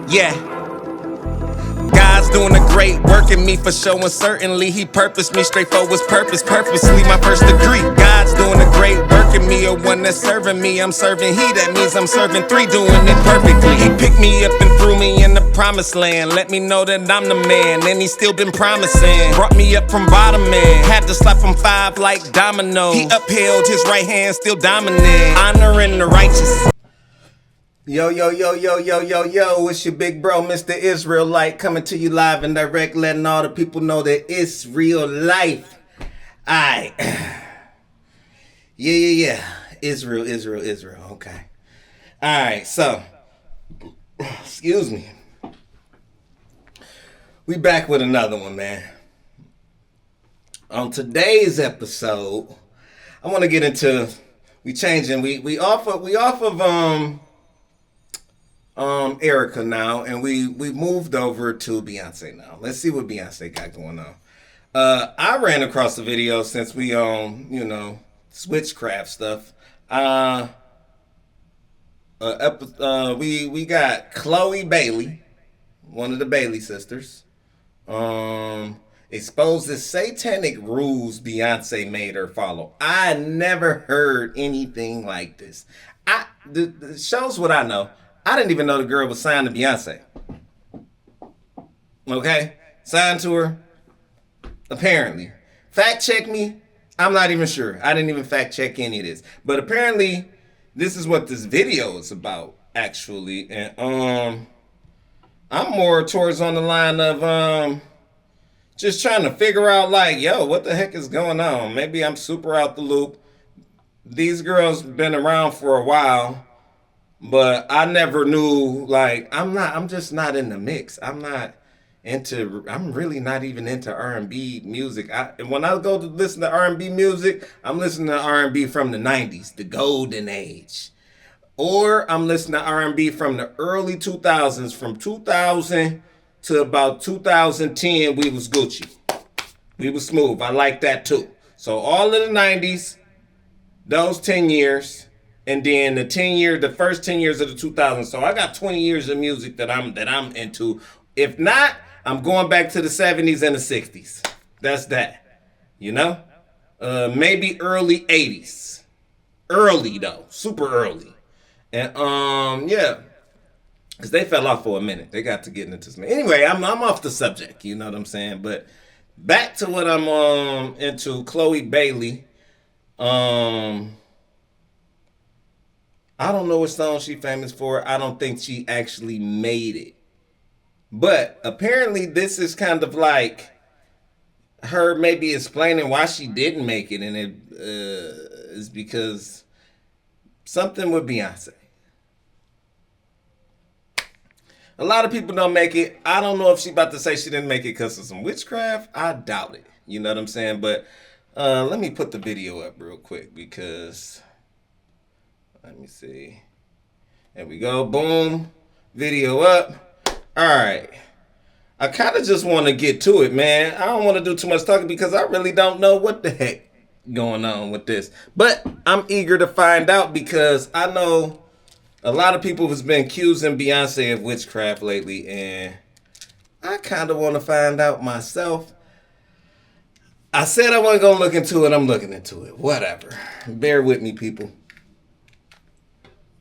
Yeah. God's doing a great work in me for sure, and certainly He purposed me straight for His purpose, purposely my first degree. God's doing a great work in me, a one that's serving me. I'm serving He, that means I'm serving three, doing it perfectly. He picked me up and threw me in the promised land, let me know that I'm the man, and He's still been promising. Brought me up from bottom, man, had to slap from 5 like domino. He upheld His right hand, still dominant, honoring the righteous. Yo, yo, yo, yo, yo, yo, yo, it's your big bro, Mr. Israelite, coming to you live and direct, letting all the people know that it's real life. Alright. Yeah. Israel, okay. Alright, so, excuse me. We back with another one, man. On today's episode, I want to get into, we off of Erica now, and we moved over to Beyonce now. Let's see what Beyonce got going on. I ran across the video since we Witchcraft stuff. We got Chloe Bailey, one of the Bailey sisters, exposed the satanic rules Beyonce made her follow. I never heard anything like this. The shows what I know. I didn't even know the girl was signed to Beyonce. Okay? Signed to her. Apparently. Fact check me. I'm not even sure. I didn't even fact check any of this. But apparently, this is what this video is about, actually. And I'm more towards on the line of just trying to figure out, like, yo, what the heck is going on? Maybe I'm super out the loop. These girls been around for a while. But I never knew, like, I'm just not in the mix. I'm really not even into R&B music. When I go to listen to R&B music, I'm listening to R&B from the 90s, the golden age. Or I'm listening to R&B from the early 2000s, from 2000 to about 2010, we was Gucci. We was smooth. I like that too. So all of the 90s, those 10 years, and then the first 10 years of the 2000s. So I got 20 years of music that I'm into. If not, I'm going back to the 70s and the 60s. That's that. You know? Maybe early 80s. Early though. Super early. And yeah. Because they fell off for a minute. They got to getting into some. Anyway, I'm off the subject. You know what I'm saying? But back to what I'm into. Chloe Bailey. I don't know what song she's famous for. I don't think she actually made it. But apparently this is kind of like her maybe explaining why she didn't make it. And it is because something with Beyonce. A lot of people don't make it. I don't know if she's about to say she didn't make it because of some witchcraft. I doubt it. You know what I'm saying? But let me put the video up real quick because... Let me see. There we go. Boom. Video up. All right. I kind of just want to get to it, man. I don't want to do too much talking because I really don't know what the heck going on with this. But I'm eager to find out because I know a lot of people has been accusing Beyonce of witchcraft lately, and I kind of want to find out myself. I said I wasn't going to look into it. I'm looking into it. Whatever. Bear with me, people.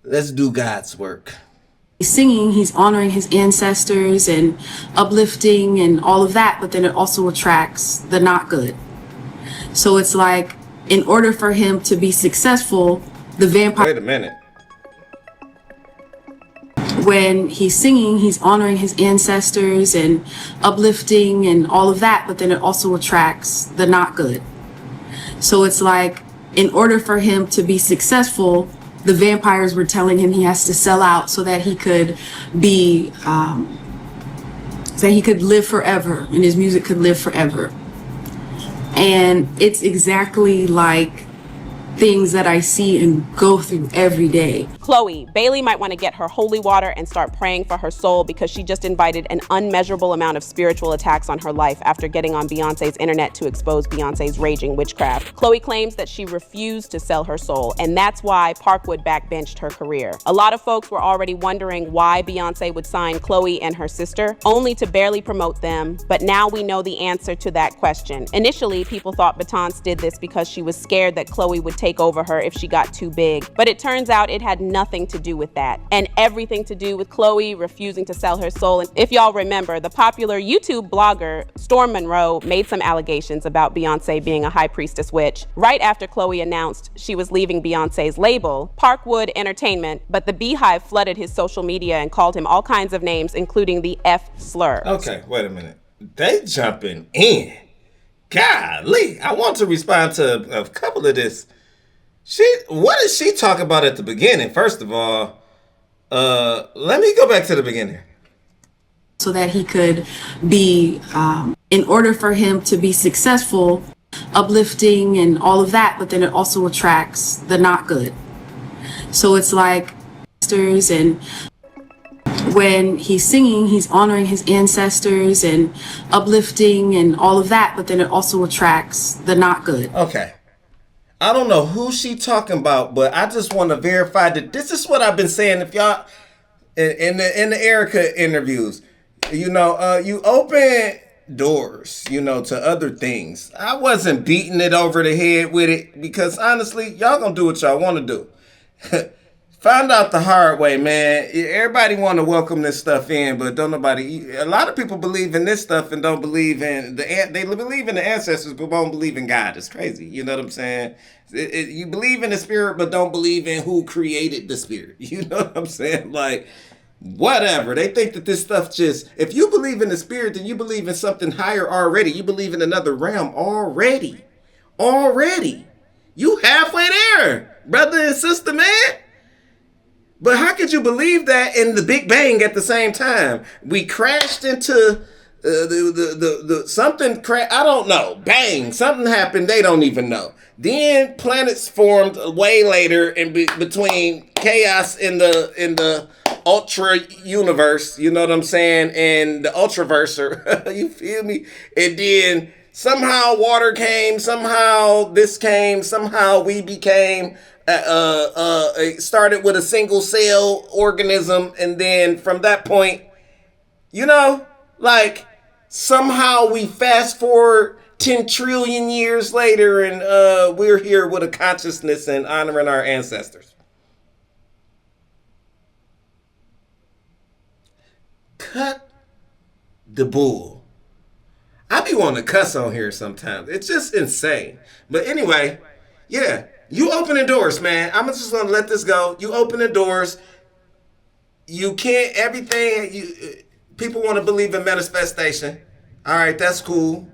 Let's do God's work. He's singing, he's honoring his ancestors and uplifting and all of that, but then it also attracts the not good. So it's like, in order for him to be successful, the vampire... Wait a minute. When he's singing, he's honoring his ancestors and uplifting and all of that, but then it also attracts the not good. So it's like, in order for him to be successful, the vampires were telling him he has to sell out so that he could be, so that he could live forever and his music could live forever. And it's exactly like things that I see and go through every day. Chloe, Bailey might want to get her holy water and start praying for her soul because she just invited an unmeasurable amount of spiritual attacks on her life after getting on Beyonce's internet to expose Beyonce's raging witchcraft. Chloe claims that she refused to sell her soul, and that's why Parkwood backbenched her career. A lot of folks were already wondering why Beyonce would sign Chloe and her sister, only to barely promote them, but now we know the answer to that question. Initially, people thought Beyonce did this because she was scared that Chloe would take over her if she got too big, but it turns out it had nothing to do with that, and everything to do with Chloe refusing to sell her soul. And if y'all remember, the popular YouTube blogger Storm Monroe made some allegations about Beyonce being a high priestess witch right after Chloe announced she was leaving Beyonce's label, Parkwood Entertainment, but the Beehive flooded his social media and called him all kinds of names, including the F slur. Okay, wait a minute. They jumping in. Golly, I want to respond to a couple of this. What did she talk about at the beginning? First of all, let me go back to the beginning. So that he could be, in order for him to be successful, uplifting and all of that, but then it also attracts the not good. So it's like, and when he's singing, he's honoring his ancestors and uplifting and all of that, but then it also attracts the not good. Okay. I don't know who she talking about, but I just want to verify that this is what I've been saying. If y'all in the Erica interviews, you open doors, to other things. I wasn't beating it over the head with it because honestly, y'all gonna do what y'all want to do. Found out the hard way, man. Everybody want to welcome this stuff in, but don't nobody. A lot of people believe in this stuff and don't believe in they believe in the ancestors, but don't believe in God. It's crazy. You know what I'm saying? You believe in the spirit, but don't believe in who created the spirit. You know what I'm saying? Like, whatever. They think that this stuff just. If you believe in the spirit, then you believe in something higher already. You believe in another realm already. You halfway there, brother and sister, man. But how could you believe that in the Big Bang at the same time? We crashed into something. I don't know. Bang! Something happened. They don't even know. Then planets formed way later in between chaos in the ultra universe. You know what I'm saying? And the ultraverse. You feel me? And then somehow water came. Somehow this came. Somehow we became. It started with a single cell organism, and then from that point, somehow we fast forward 10 trillion years later, and we're here with a consciousness and honoring our ancestors. Cut the bull. I be wanting to cuss on here sometimes. It's just insane. But anyway, yeah. You opening doors, man. I'm just going to let this go. You opening doors. You can't, people want to believe in manifestation. All right, that's cool.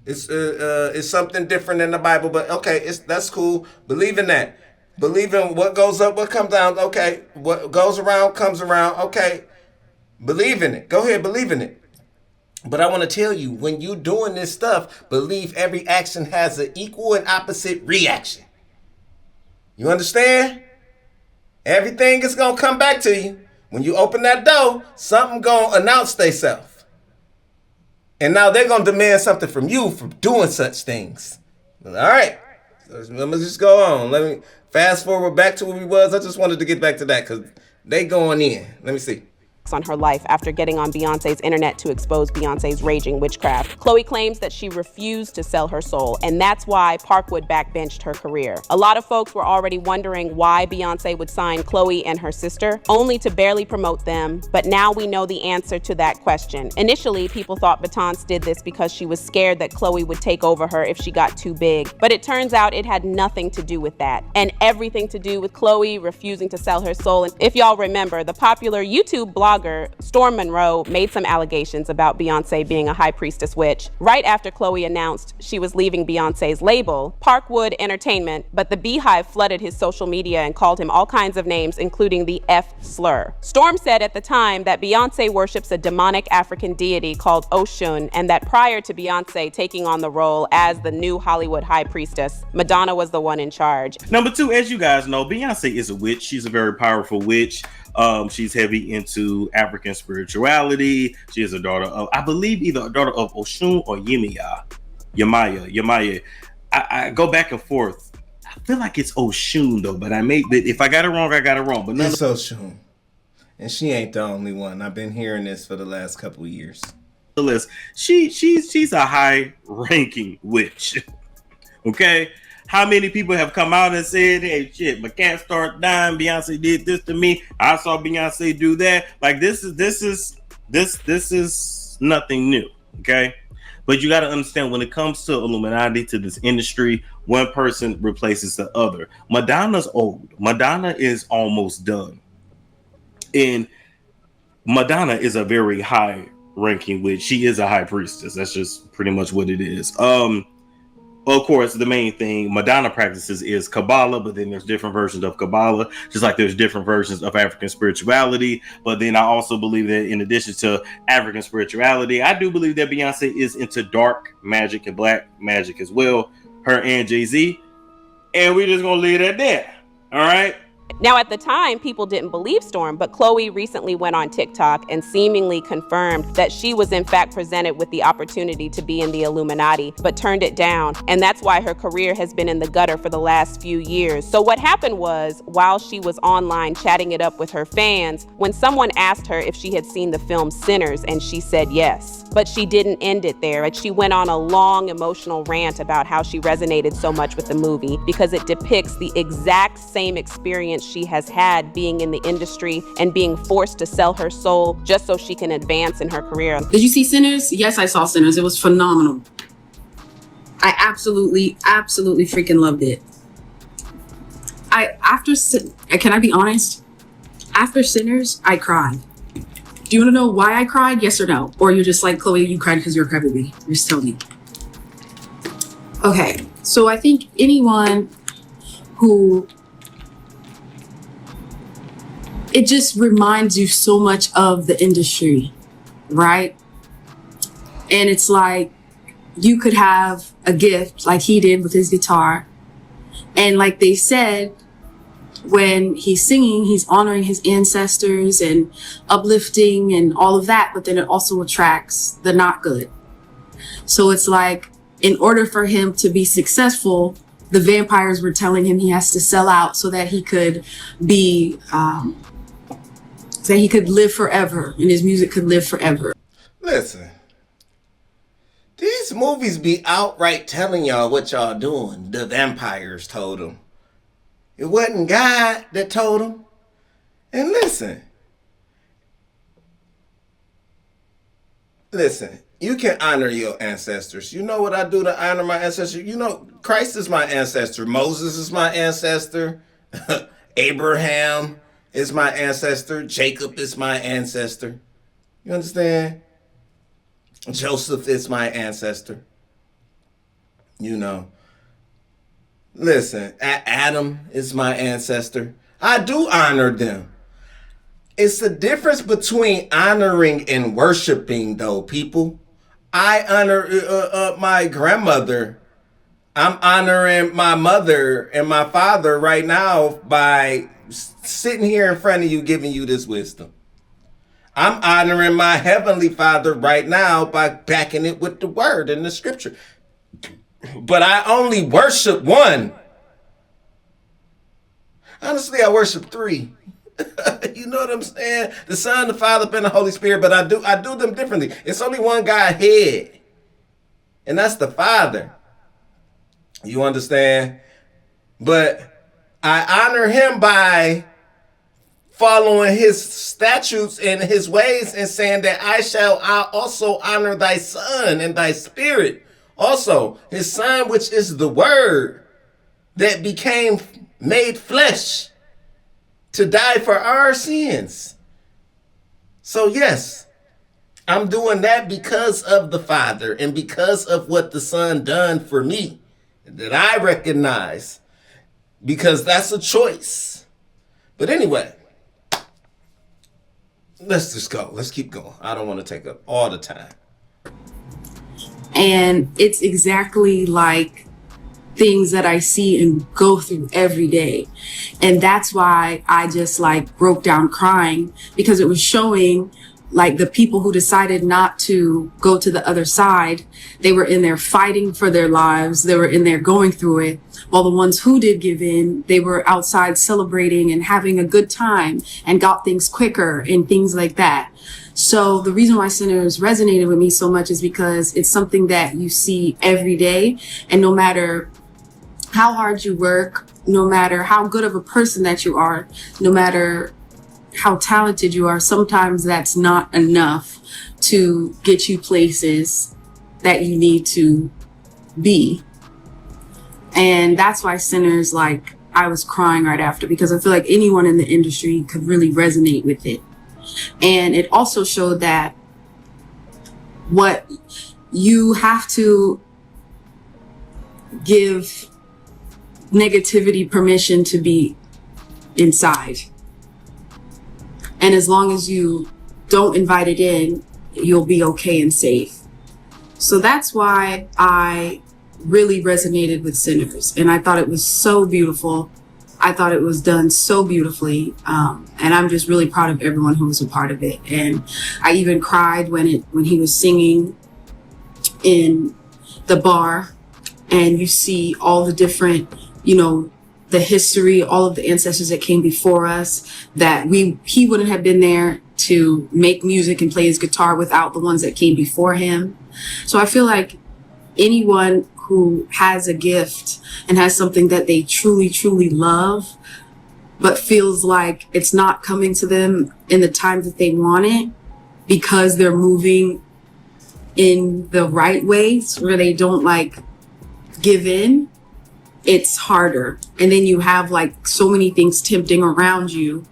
It's something different than the Bible, but okay, that's cool. Believe in that. Believe in what goes up, what comes down. Okay, what goes around comes around. Okay, believe in it. Go ahead, believe in it. But I want to tell you, when you're doing this stuff, believe every action has an equal and opposite reaction. You understand? Everything is going to come back to you. When you open that door, something going to announce theyself. And now they're going to demand something from you for doing such things. All right. So let me just go on. Let me fast forward back to where we was. I just wanted to get back to that because they going in. Let me see. On her life after getting on Beyonce's internet to expose Beyonce's raging witchcraft. Chloe claims that she refused to sell her soul, and that's why Parkwood backbenched her career. A lot of folks were already wondering why Beyonce would sign Chloe and her sister, only to barely promote them, but now we know the answer to that question. Initially, people thought Beyonce did this because she was scared that Chloe would take over her if she got too big, but it turns out it had nothing to do with that, and everything to do with Chloe refusing to sell her soul. And if y'all remember, the popular YouTube blogger blogger, Storm Monroe, made some allegations about Beyonce being a high priestess witch right after Chloe announced she was leaving Beyonce's label, Parkwood Entertainment, but the Beehive flooded his social media and called him all kinds of names, including the F slur. Storm said at the time that Beyonce worships a demonic African deity called Oshun, and that prior to Beyonce taking on the role as the new Hollywood high priestess, Madonna was the one in charge. Number two, as you guys know, Beyonce is a witch. She's a very powerful witch. She's heavy into African spirituality. She is a daughter of, I believe, either a daughter of Oshun or Yemaya. I go back and forth. I feel like it's Oshun though, but if I got it wrong, I got it wrong. But it's Oshun, and she ain't the only one. I've been hearing this for the last couple of years. She's a high-ranking witch. Okay. How many people have come out and said, hey, shit, my cat started dying. Beyonce did this to me. I saw Beyonce do that. Like, this is nothing new. Okay. But you got to understand, when it comes to Illuminati, to this industry, one person replaces the other. Madonna's old. Madonna is almost done. And Madonna is a very high-ranking witch. She is a high priestess. That's just pretty much what it is. Of course, the main thing Madonna practices is Kabbalah, but then there's different versions of Kabbalah, just like there's different versions of African spirituality. But then I also believe that in addition to African spirituality, I do believe that Beyonce is into dark magic and black magic as well, her and Jay-Z. And we're just going to leave it at that. All right. Now, at the time, people didn't believe Storm, but Chloe recently went on TikTok and seemingly confirmed that she was in fact presented with the opportunity to be in the Illuminati, but turned it down. And that's why her career has been in the gutter for the last few years. So what happened was, while she was online chatting it up with her fans, when someone asked her if she had seen the film Sinners, and she said yes. But she didn't end it there. She went on a long emotional rant about how she resonated so much with the movie because it depicts the exact same experience she has had being in the industry and being forced to sell her soul just so she can advance in her career. Did you see Sinners? Yes, I saw Sinners. It was phenomenal. I absolutely freaking loved it. Can I be honest? After Sinners, I cried. Do you want to know why I cried? Yes or no? Or you're just like, Chloe, you cried because you're a crybaby. Just tell me. Okay, so I think anyone who, it just reminds you so much of the industry, right? And it's like, you could have a gift like he did with his guitar. And like they said, when he's singing, he's honoring his ancestors and uplifting and all of that, but then it also attracts the not good. So it's like, in order for him to be successful, the vampires were telling him he has to sell out so that he could be, so he could live forever and his music could live forever. Listen, these movies be outright telling y'all what y'all doing. The vampires told them. It wasn't God that told them. And listen, you can honor your ancestors. You know what I do to honor my ancestors? You know, Christ is my ancestor. Moses is my ancestor. Abraham is my ancestor. Jacob is my ancestor. You understand? Joseph is my ancestor. You know. Listen, Adam is my ancestor. I do honor them. It's the difference between honoring and worshiping, though, people. I honor my grandmother. I'm honoring my mother and my father right now by sitting here in front of you, giving you this wisdom. I'm honoring my heavenly Father right now by backing it with the word and the scripture. But I only worship one. Honestly, I worship three. You know what I'm saying? The Son, the Father, and the Holy Spirit, but I do them differently. It's only one Godhead, and that's the Father. You understand? But I honor him by following his statutes and his ways and saying that I also honor thy Son and thy Spirit. Also, his Son, which is the Word that became made flesh to die for our sins. So yes, I'm doing that because of the Father and because of what the Son done for me that I recognize, because that's a choice. But anyway, let's just go. Let's keep going. I don't want to take up all the time. And it's exactly like things that I see and go through every day. And that's why I just like broke down crying, because it was showing like the people who decided not to go to the other side, they were in there fighting for their lives. They were in there going through it. While the ones who did give in, they were outside celebrating and having a good time and got things quicker and things like that. So the reason why Sinners resonated with me so much is because it's something that you see every day. And no matter how hard you work, no matter how good of a person that you are, no matter how talented you are, sometimes that's not enough to get you places that you need to be. And that's why Sinners, like, I was crying right after, because I feel like anyone in the industry could really resonate with it. And it also showed that what you have to give negativity permission to be inside. And as long as you don't invite it in, you'll be okay and safe. So that's why I really resonated with Sinners. And I thought it was so beautiful. I thought it was done so beautifully. And I'm just really proud of everyone who was a part of it. And I even cried when he was singing in the bar, and you see all the different, the history, all of the ancestors that came before us, that he wouldn't have been there to make music and play his guitar without the ones that came before him. So I feel like anyone who has a gift and has something that they truly, truly love, but feels like it's not coming to them in the time that they want it because they're moving in the right ways where they don't like give in, it's harder. And then you have like so many things tempting around you,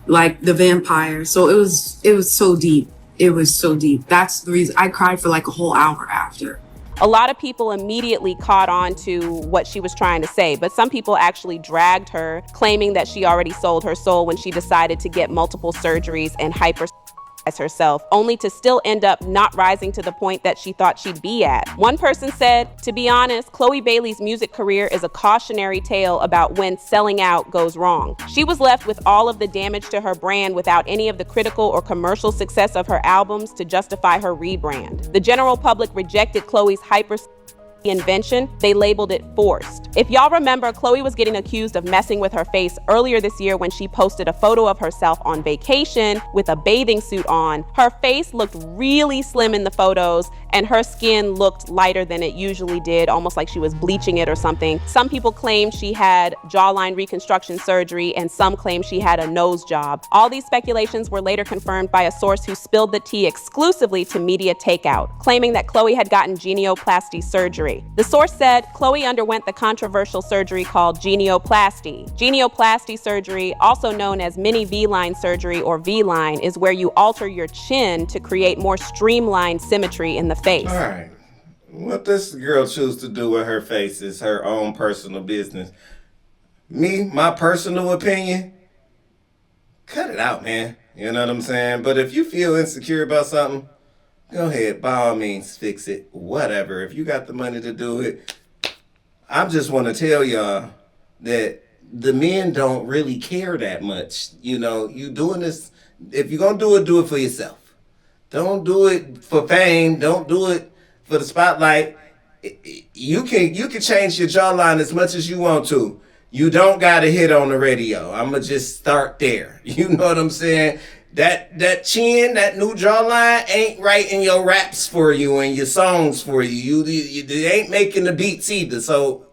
like the vampire. So it was so deep. It was so deep. That's the reason I cried for like a whole hour after. A lot of people immediately caught on to what she was trying to say, but some people actually dragged her, claiming that she already sold her soul when she decided to get multiple surgeries and herself, only to still end up not rising to the point that she thought she'd be at. One person said, "To be honest, Chloe Bailey's music career is a cautionary tale about when selling out goes wrong. She was left with all of the damage to her brand without any of the critical or commercial success of her albums to justify her rebrand. The general public rejected Chloe's invention. They labeled it forced." If y'all remember, Chloe was getting accused of messing with her face earlier this year when she posted a photo of herself on vacation with a bathing suit on. Her face looked really slim in the photos, and her skin looked lighter than it usually did, almost like she was bleaching it or something. Some people claimed she had jawline reconstruction surgery, and some claimed she had a nose job. All these speculations were later confirmed by a source who spilled the tea exclusively to Media Takeout, claiming that Chloe had gotten genioplasty surgery. The source said Chloe underwent the controversial surgery called genioplasty. Genioplasty surgery, also known as mini V-line surgery or V-line, is where you alter your chin to create more streamlined symmetry in the face. All right. What this girl chooses to do with her face is her own personal business. Me, my personal opinion, cut it out, man. You know what I'm saying? But if you feel insecure about something, go ahead, by all means, fix it. Whatever. If you got the money to do it, I just want to tell y'all that the men don't really care that much. You doing this, if you're going to do it for yourself. Don't do it for fame. Don't do it for the spotlight. You can change your jawline as much as you want to. You don't got to hit on the radio. I'm going to just start there. You know what I'm saying? That chin, that new jawline ain't writing your raps for you and your songs for you. You ain't making the beats either. So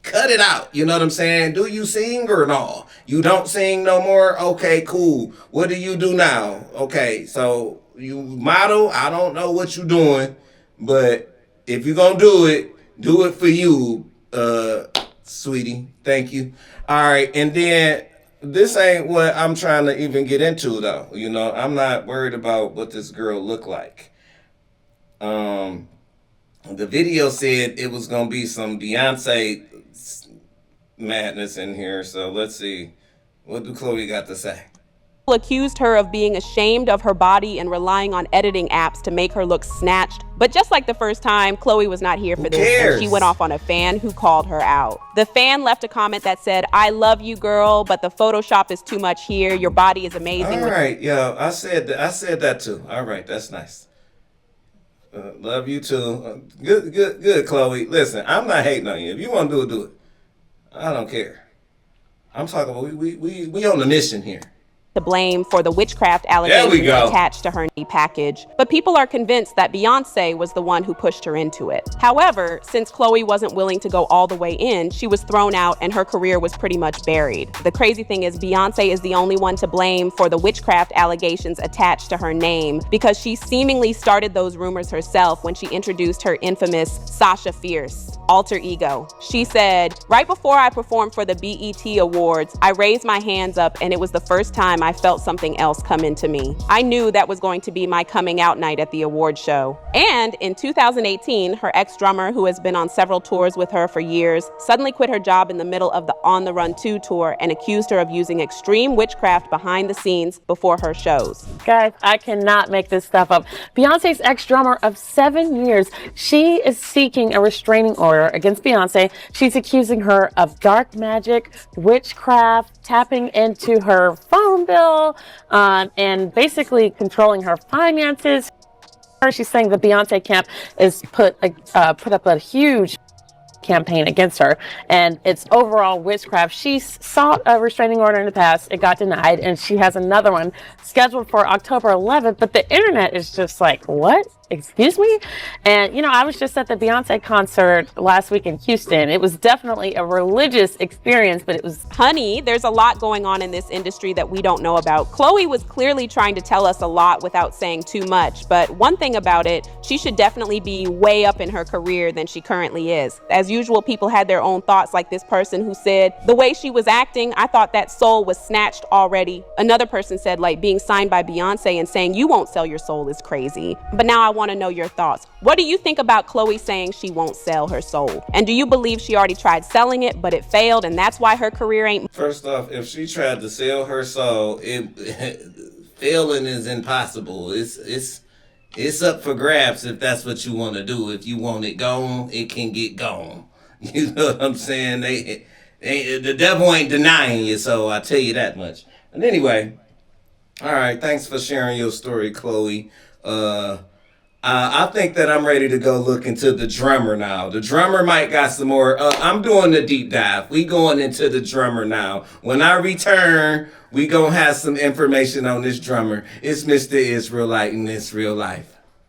cut it out. You know what I'm saying? Do you sing or no? You don't sing no more? Okay, cool. What do you do now? Okay, so you model. I don't know what you're doing, but if you're going to do it for you, sweetie. Thank you. All right, and then this ain't what I'm trying to even get into though. You know, I'm not worried about what this girl looked like. The video said it was gonna be some Beyonce madness in here, so let's see. What do Chloe got to say? Accused her of being ashamed of her body and relying on editing apps to make her look snatched. But just like the first time, Chloe was not here for this, and she went off on a fan who called her out. The fan left a comment that said, "I love you, girl, but the Photoshop is too much here. Your body is amazing." All right, yo, I said that too. All right, that's nice. Love you too. Good, Chloe. Listen, I'm not hating on you. If you want to do it. I don't care. I'm talking about we on a mission here. To blame for the witchcraft allegations attached to her knee package. But people are convinced that Beyonce was the one who pushed her into it. However, since Chloe wasn't willing to go all the way in, she was thrown out and her career was pretty much buried. The crazy thing is Beyonce is the only one to blame for the witchcraft allegations attached to her name because she seemingly started those rumors herself when she introduced her infamous Sasha Fierce alter ego. She said, "Right before I performed for the BET Awards, I raised my hands up and it was the first time I felt something else come into me. I knew that was going to be my coming out night at the award show." And in 2018, her ex-drummer, who has been on several tours with her for years, suddenly quit her job in the middle of the On the Run 2 tour and accused her of using extreme witchcraft behind the scenes before her shows. Guys, I cannot make this stuff up. Beyonce's ex-drummer of 7 years, she is seeking a restraining order against Beyonce. She's accusing her of dark magic, witchcraft, tapping into her phone bill, and basically controlling her finances. She's saying the Beyonce camp is put up a huge campaign against her, and it's overall witchcraft. She sought a restraining order in the past. It got denied, and she has another one scheduled for October 11th, but the internet is just like, what? Excuse me? And, you know, I was just at the Beyonce concert last week in Houston. It was definitely a religious experience, but it was... Honey, there's a lot going on in this industry that we don't know about. Chloe was clearly trying to tell us a lot without saying too much, but one thing about it, she should definitely be way up in her career than she currently is. As usual, people had their own thoughts, like this person who said, "The way she was acting, I thought that soul was snatched already." Another person said, like, being signed by Beyonce and saying you won't sell your soul is crazy. But now I want to know your thoughts. What do you think about Chloe saying she won't sell her soul? And do you believe she already tried selling it, but it failed, and that's why her career ain't... First off, if she tried to sell her soul, failing is impossible. It's up for grabs if that's what you want to do. If you want it gone, it can get gone. You know what I'm saying? The devil ain't denying you, so I tell you that much. And anyway, all right, thanks for sharing your story, Chloe. I think that I'm ready to go look into the drummer now. The drummer might got some more. I'm doing the deep dive. We going into the drummer now. When I return, we gonna have some information on this drummer. It's Mr. Israelite in this real life.